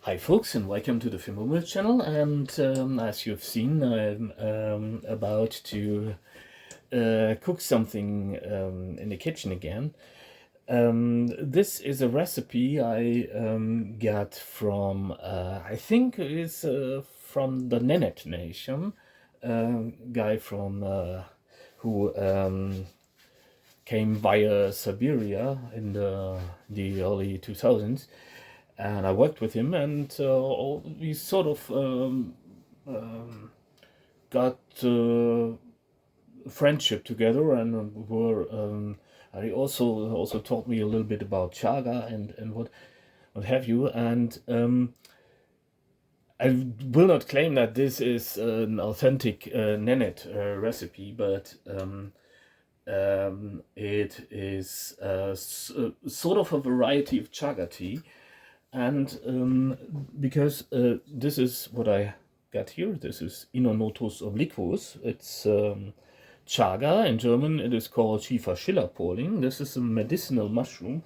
Hi folks, and welcome to the Filmmummel channel. And as you've seen, I'm about to cook something in the kitchen again. This is a recipe I got from, I think it's from the Nennet Nation, guy from who came via Siberia in the early 2000s, and I worked with him, and we sort of got friendship together, and were he also taught me a little bit about chaga and what have you. And I will not claim that this is an authentic Nennet recipe, but it is sort of a variety of chaga tea. And because this is what I got here, this is Inonotus obliquus. It's chaga. In German it is called Schiefer Schillerpoling. This is a medicinal mushroom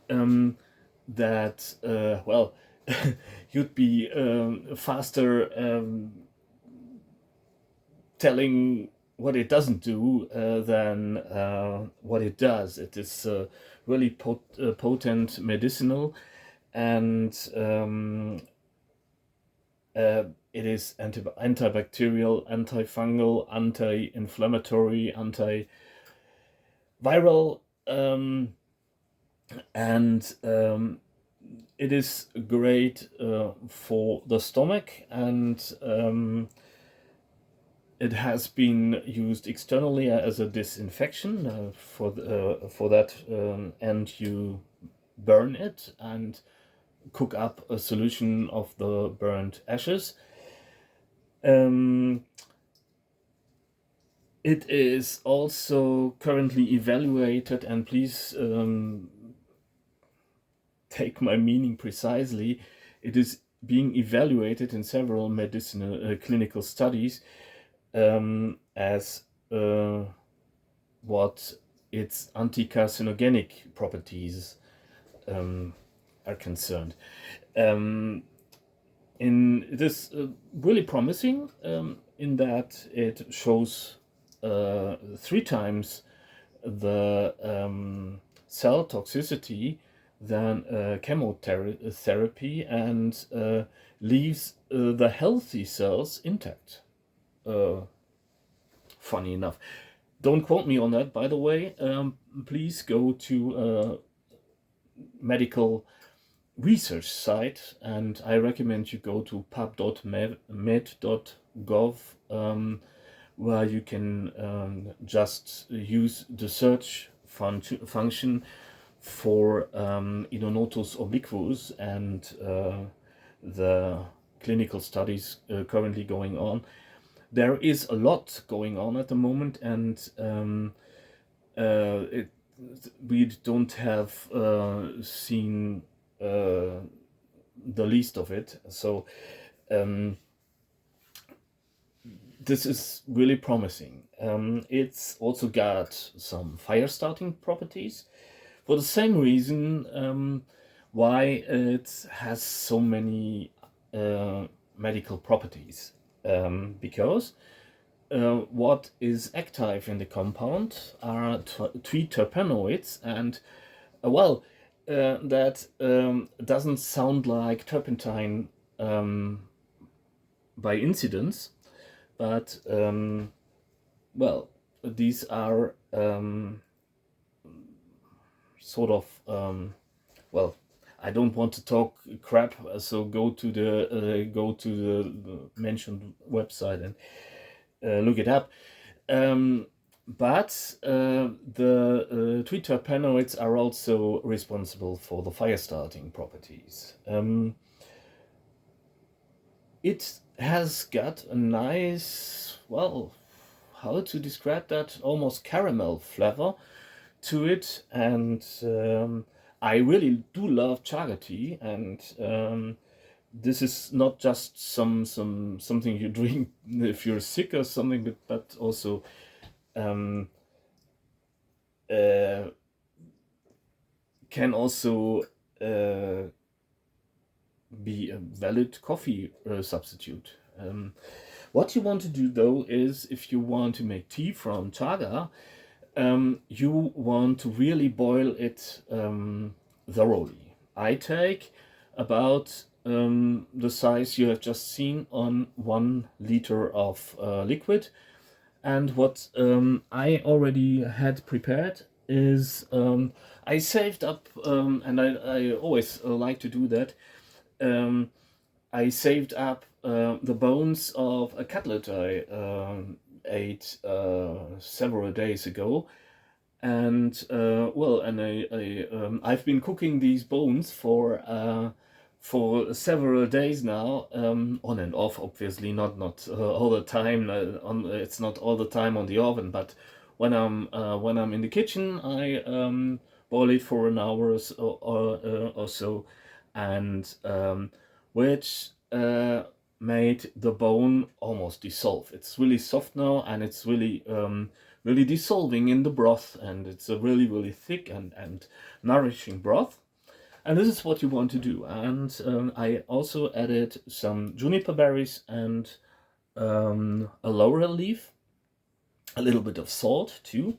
that, well, you'd be faster telling what it doesn't do than what it does. It is really potent medicinal, and it is antibacterial, antifungal, anti-inflammatory, antiviral, and it is great for the stomach, and it has been used externally as a disinfection for that, and you burn it and cook up a solution of the burnt ashes. It is also currently evaluated, and please take my meaning precisely, it is being evaluated in several medicinal clinical studies as what its anti-carcinogenic properties are concerned. It is really promising in that it shows 3 times the cell toxicity than chemotherapy, and leaves the healthy cells intact. Funny enough. Don't quote me on that, by the way. Please go to medical research site, and I recommend you go to pub.med.gov, where you can just use the search function for Inonotus obliquus and the clinical studies currently going on. There is a lot going on at the moment, and we don't have seen the least of it. So this is really promising. It's also got some fire starting properties, for the same reason why it has so many medical properties, because what is active in the compound are three terpenoids, and well, that doesn't sound like turpentine by incidence, but well, these are sort of well, I don't want to talk crap, so go to the mentioned website and look it up. But the three terpenoids are also responsible for the fire starting properties. It has got a nice, well, how to describe that, almost caramel flavor to it, and I really do love chaga tea, and this is not just something you drink if you're sick or something, but also can also be a valid coffee substitute. What you want to do though is, if you want to make tea from chaga, you want to really boil it thoroughly. I take about the size you have just seen on 1 liter of liquid. And what I already had prepared is, I saved up, and I always like to do that. I saved up the bones of a cutlet I ate several days ago, and I've been cooking these bones for several days now, on and off, obviously, not all the time. It's not all the time on the oven, but when I'm in the kitchen, I boil it for an hour or so, and which made the bone almost dissolve. It's really soft now, and it's really really dissolving in the broth, and it's a really thick and nourishing broth. And this is what you want to do. And I also added some juniper berries and a laurel leaf, a little bit of salt too.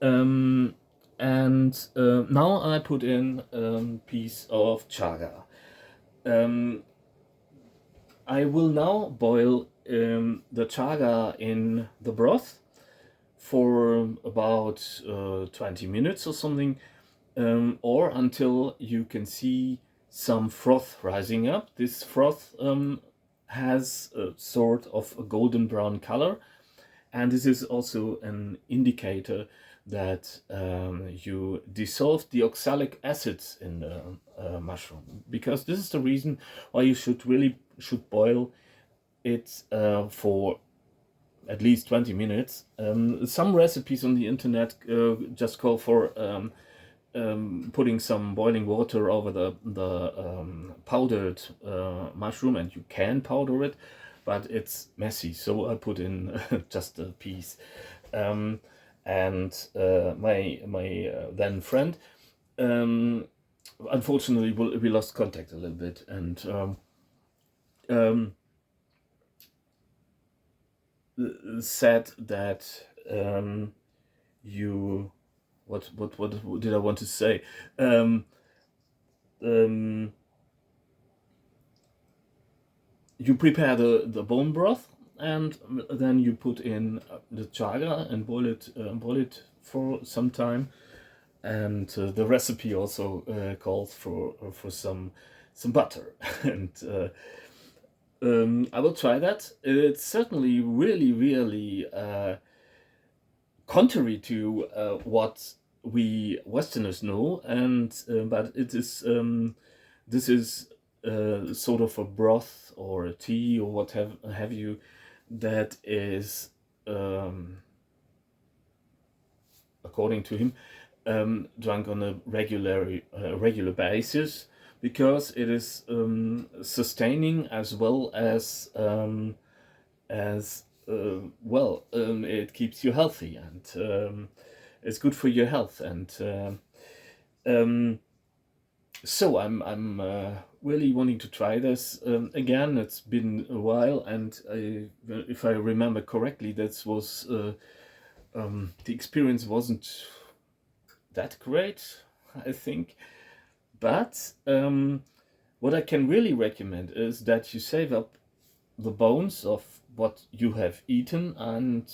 And now I put in a piece of chaga. I will now boil the chaga in the broth for about 20 minutes or something, or until you can see some froth rising up. This froth has a sort of a golden brown color, and this is also an indicator that you dissolve the oxalic acids in the mushroom, because this is the reason why you should boil it for at least 20 minutes. Some recipes on the internet just call for putting some boiling water over the powdered mushroom, and you can powder it, but it's messy, so I put in just a piece. And my then friend, unfortunately, we lost contact a little bit, and said that you what did I want to say? You prepare the bone broth, and then you put in the chaga and boil it for some time. And the recipe also calls for some butter, and I will try that. It's certainly really contrary to what we Westerners know, and but it is this is sort of a broth or a tea or what have you, that is, according to him, drunk on a regular basis, because it is sustaining as well as it keeps you healthy, and it's good for your health. And so I'm really wanting to try this again. It's been a while, and if I remember correctly, that was the experience wasn't that great, I think. But what I can really recommend is that you save up the bones of what you have eaten, and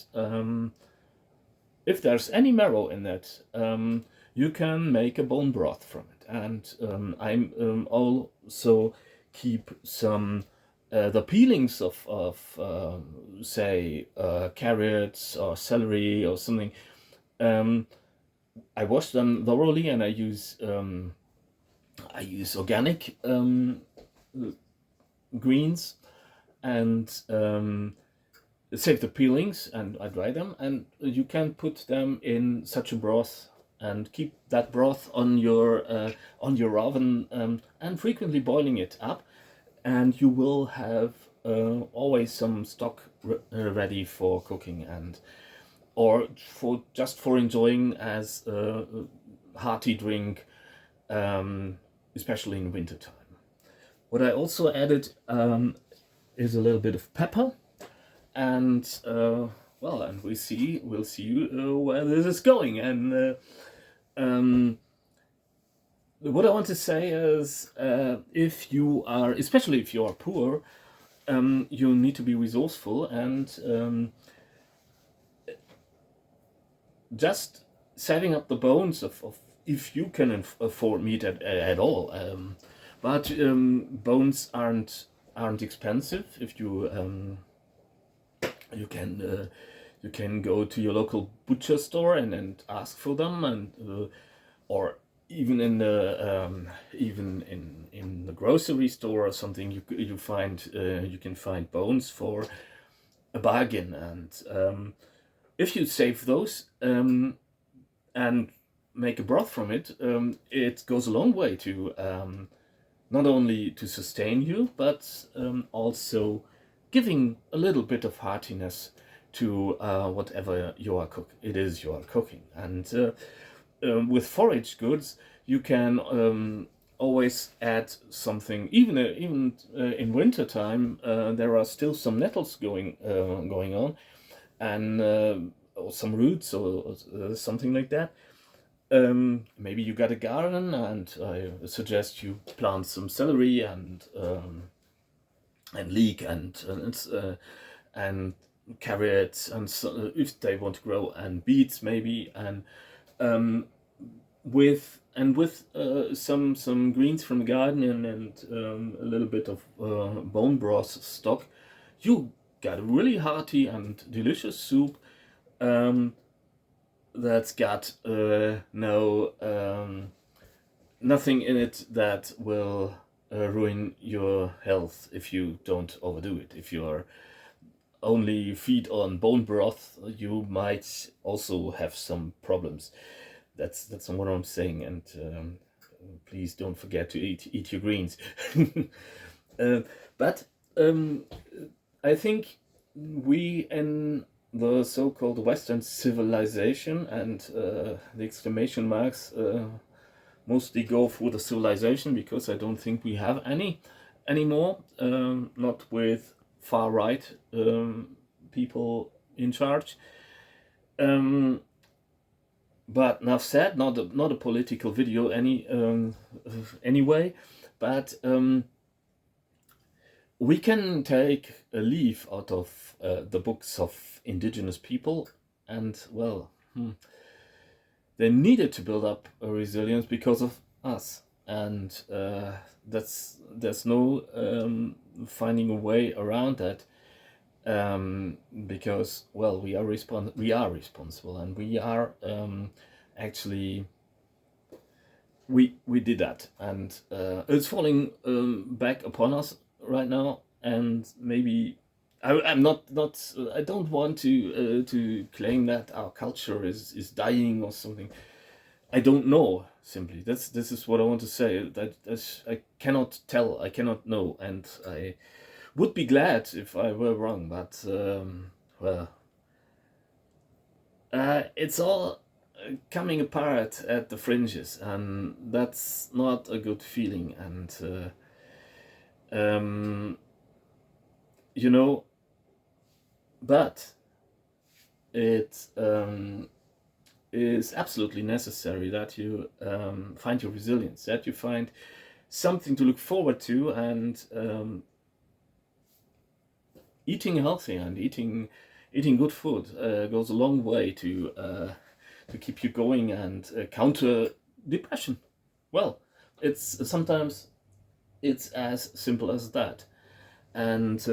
if there's any marrow in it, you can make a bone broth from it. And I'm also keep some the peelings of say carrots or celery or something. I wash them thoroughly, and I use organic greens, and save the peelings, and I dry them, and you can put them in such a broth and keep that broth on your oven, and frequently boiling it up, and you will have always some stock ready for cooking, and or for enjoying as a hearty drink, especially in winter time. What I also added is a little bit of pepper, and well, and we'll see where this is going. And what I want to say is, if you are, especially if you are poor, you need to be resourceful, and just setting up the bones of if you can afford meat at all. But bones aren't expensive. If you can go to your local butcher store and ask for them, and or even in the grocery store or something, you can find bones for a bargain. And if you save those and make a broth from it, it goes a long way to not only to sustain you, but also giving a little bit of heartiness to whatever you are cooking. And with forage goods, you can always add something. Even in winter time, there are still some nettles going on, and or some roots or something like that. Maybe you got a garden, and I suggest you plant some celery and leek and carrots, and so, if they want to grow, and beets maybe, and um, with some greens from the garden, and a little bit of bone broth stock, you got a really hearty and delicious soup that's got nothing in it that will ruin your health if you don't overdo it. If you are only feed on bone broth, you might also have some problems. That's what I'm saying. And please don't forget to eat your greens. But I think we in the so-called Western civilization, and the exclamation marks mostly go for the civilization, because I don't think we have any anymore. Not with far right people in charge. But enough said. Not a political video anyway. But we can take a leaf out of the books of indigenous people, and well, they needed to build up a resilience because of us, and there's no finding a way around that, because well, we are responsible, and we are actually we did that, and it's falling back upon us right now. And maybe I'm not I don't want to claim that our culture is dying or something. I don't know. Simply, this is what I want to say. That I cannot tell. I cannot know, and I would be glad if I were wrong. But well, it's all coming apart at the fringes, and that's not a good feeling. And you know, but it is absolutely necessary that you find your resilience, that you find something to look forward to, and eating healthy and eating good food goes a long way to keep you going and counter depression. Well, it's sometimes it's as simple as that. And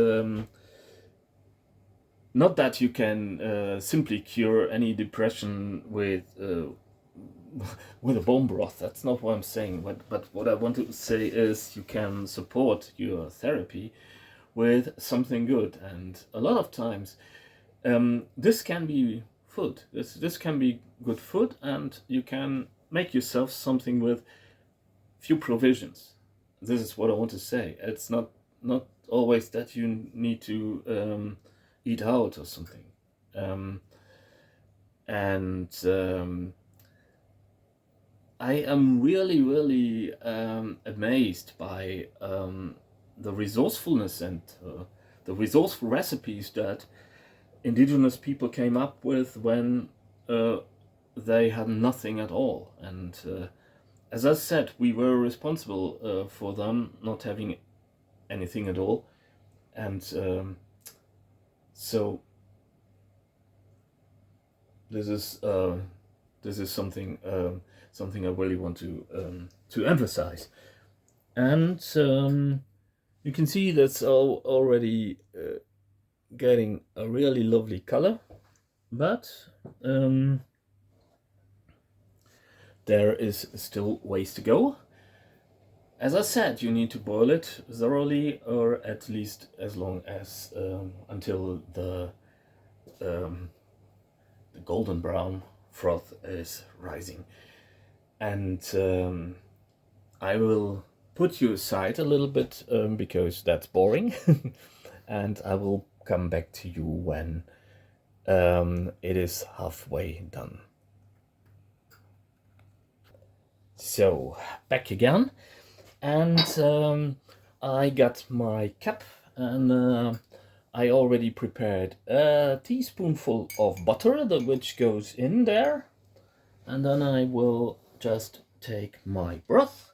not that you can simply cure any depression with with a bone broth. That's not what I'm saying. But what I want to say is, you can support your therapy with something good. And a lot of times, this can be food. This can be good food, and you can make yourself something with few provisions. This is what I want to say. It's not always that you need to eat out or something. And I am really amazed by the resourcefulness and the resourceful recipes that indigenous people came up with when they had nothing at all. And as I said, we were responsible for them not having anything at all. And so this is something something I really want to emphasize. And you can see that's already getting a really lovely color, but there is still ways to go. As I said, you need to boil it thoroughly, or at least as long as until the golden brown froth is rising. And I will put you aside a little bit because that's boring, and I will come back to you when it is halfway done. So back again. And I got my cup, and I already prepared a teaspoonful of butter, which goes in there. And then I will just take my broth.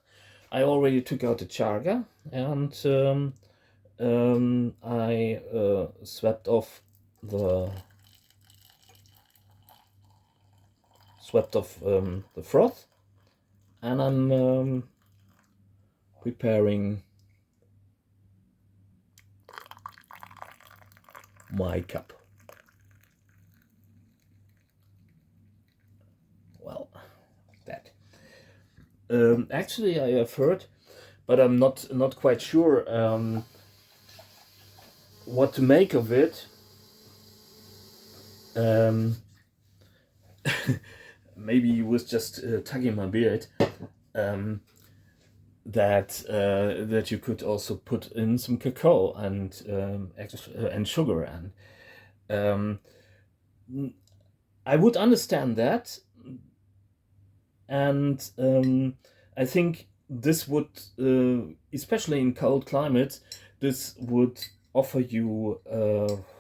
I already took out the chaga, and I swept off the froth, and I'm preparing my cup. Well, that. Actually, I have heard, but I'm not quite sure what to make of it. Maybe he was just tugging my beard. That you could also put in some cacao and sugar, and I would understand that, and I think this would, especially in cold climates, this would offer you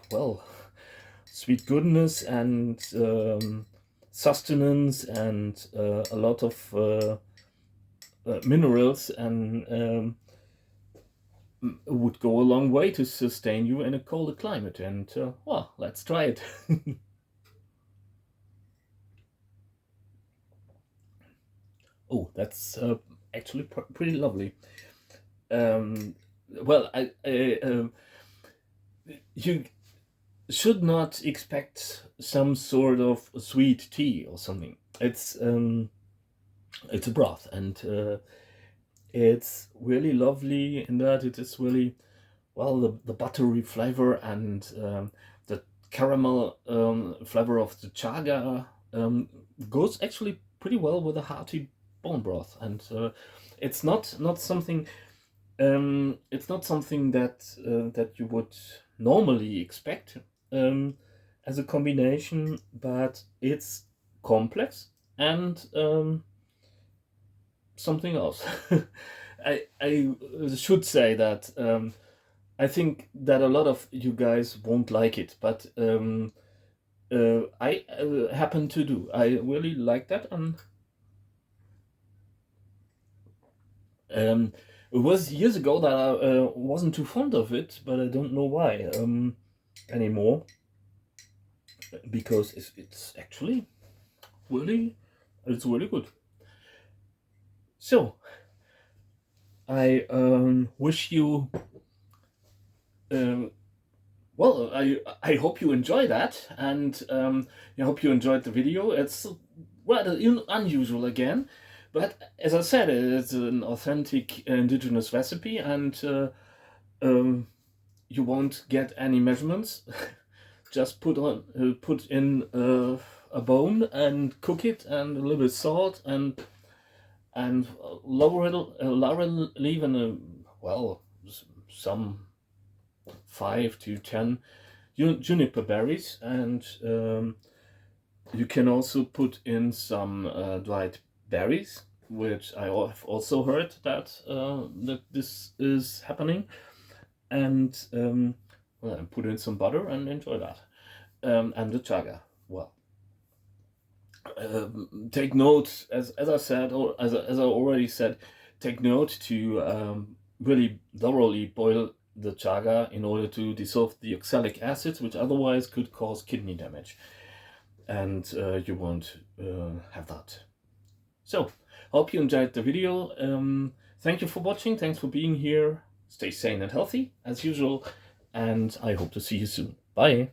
well, sweet goodness and sustenance and a lot of minerals, and would go a long way to sustain you in a colder climate. And well, let's try it. Oh, that's actually pretty lovely. Well, you should not expect some sort of sweet tea or something. It's a broth, and it's really lovely in that it is really, well, the buttery flavor and the caramel flavor of the chaga goes actually pretty well with a hearty bone broth. And it's not something that you would normally expect as a combination, but it's complex and something else. I should say that I think that a lot of you guys won't like it, but I happen to do. I really like that, and it was years ago that I wasn't too fond of it, but I don't know why anymore, because it's actually really, it's really good. So I wish you well, I hope you enjoy that, and I hope you enjoyed the video. It's rather unusual again, but as I said, it's an authentic indigenous recipe, and you won't get any measurements. Just put in a bone and cook it, and a little bit of salt, and laurel leaf, and well, some 5 to 10 juniper berries, and you can also put in some dried berries, which I have also heard that that this is happening. and well, and put in some butter and enjoy that. And the chaga. Well, take note, as I said, or as I already said, take note to really thoroughly boil the chaga in order to dissolve the oxalic acids, which otherwise could cause kidney damage, and you won't have that. So, hope you enjoyed the video. Thank you for watching. Thanks for being here. Stay sane and healthy as usual, and I hope to see you soon. Bye.